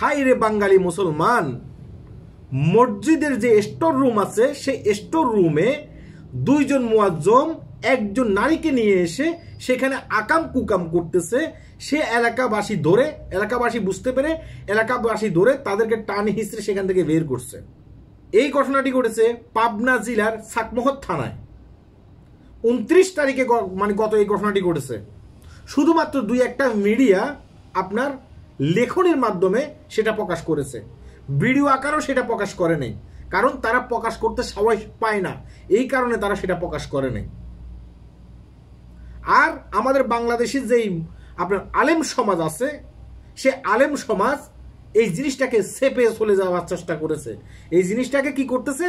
High রে বাঙালি মুসলমান, মসজিদের যে স্টোর রুম আছে সেই স্টোর রুমে দুইজন মুয়াজ্জম একজন নারীকে নিয়ে এসে সেখানে আকাম কুকাম করতেছে। সে এলাকাবাসী বুঝতে পেরে এলাকাবাসী ধরে তাদেরকে টানি হিসড়ে সেখান থেকে বের করছে। এই ঘটনাটি ঘটেছে পাবনা জেলার চাকমোহর থানায় 29 তারিখে, মানে গত এই ঘটনাটি ঘটেছে। শুধুমাত্র দুই একটা মিডিয়া আপনার লেখনের মাধ্যমে সেটা প্রকাশ করেছে, ভিডিও আকারও সেটা প্রকাশ করে নাই, কারণ তারা প্রকাশ করতে সাহস পায় না, এই কারণে তারা সেটা প্রকাশ করে নাই। আর আমাদের বাংলাদেশের যেই আপনার আলেম সমাজ আছে, সে আলেম সমাজ এই জিনিসটাকে সেপে চলে যাওয়ার চেষ্টা করেছে। এই জিনিসটাকে কি করতেছে?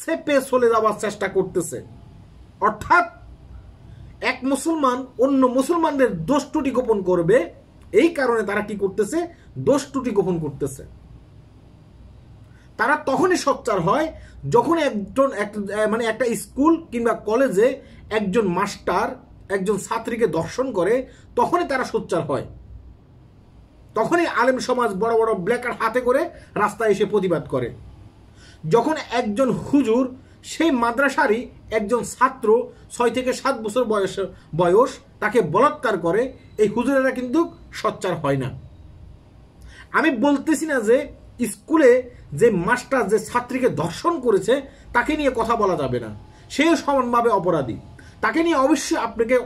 সেপে চলে যাওয়ার চেষ্টা করতেছে। অর্থাৎ এক মুসলমান অন্য মুসলমানদের দোষ ত্রুটি গোপন করবে, এই কারণে তারা কি করতেছে? দোষ ত্রুটি গোপন করতেছে। তারা তখনই সোচ্চার হয় যখন একটা স্কুল কিংবা কলেজে একজন মাস্টার একজন ছাত্রীকে ধর্ষণ করে, তখনই তারা সোচ্চার হয়। তখনই আলেম সমাজ বড় বড় ব্ল্যাকার হাতে করে রাস্তায় এসে প্রতিবাদ করে। যখন একজন হুজুর সেই মাদ্রাসারই একজন ছাত্র 6 থেকে 7 বছর বয়স তাকে বলাৎকার করে, এই হুজুরেরা কিন্তু সোচ্চার হয় না। আমি বলতেছি না যে স্কুলে যে মাস্টার যে ছাত্রীকে ধর্ষণ করেছে তাকে নিয়ে কথা বলা যাবে না, সেও সমানভাবে অপরাধী, তাকে নিয়ে অবশ্যই আপনাকে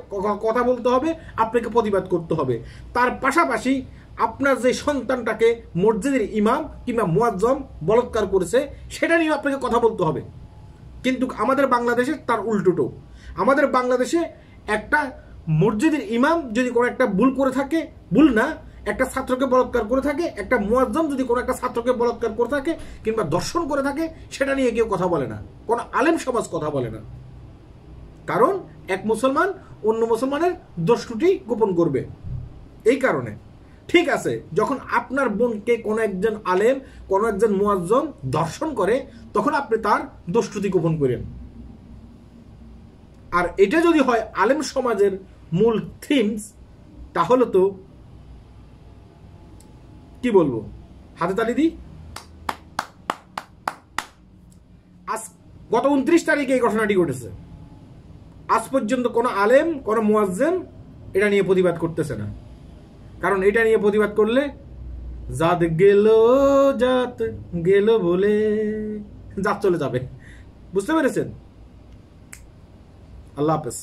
কথা বলতে হবে, আপনাকে প্রতিবাদ করতে হবে। তার পাশাপাশি আপনার যে সন্তানটাকে মসজিদের ইমাম কিংবা মুয়াজ্জম বলাৎকার করেছে সেটা নিয়ে আপনাকে কথা বলতে হবে। কিন্তু আমাদের বাংলাদেশে তার উল্টোটো। আমাদের বাংলাদেশে একটা মসজিদের ইমাম যদি কোনো একটা ভুল করে থাকে, ভুল না, একটা ছাত্রকে বলাৎকার করে থাকে, একটা মুয়াজ্জম যদি কোনো একটা ছাত্রকে বলাৎকার করে থাকে কিংবা দর্শন করে থাকে, সেটা নিয়ে কেউ কথা বলে না, কোনো আলেম সমাজ কথা বলে না। কারণ এক মুসলমান অন্য মুসলমানের দোষ ত্রুটি গোপন করবে, এই কারণে। ঠিক আছে, যখন আপনার বোনকে কোনো একজন আলেম কোনো একজন মুয়াজ্জম দর্শন করে, তখন আপনি তার দোষ ত্রুটি গোপন করেন। আর এটা যদি হয় আলেম সমাজের মূল থিমস, তাহলে তো কি বলবো, হাতে তালি দিই। আজ গত 29 তারিখে এই ঘটনাটি ঘটেছে। আজ পর্যন্ত কোনো আলেম কোনো মুয়াজ্জিন এটা নিয়ে প্রতিবাদ করতেছে না, কারণ এটা নিয়ে প্রতিবাদ করলে জাত গেল বলে জাত চলে যাবে। বুঝতে পেরেছেন? আল্লাহ হাফেজ।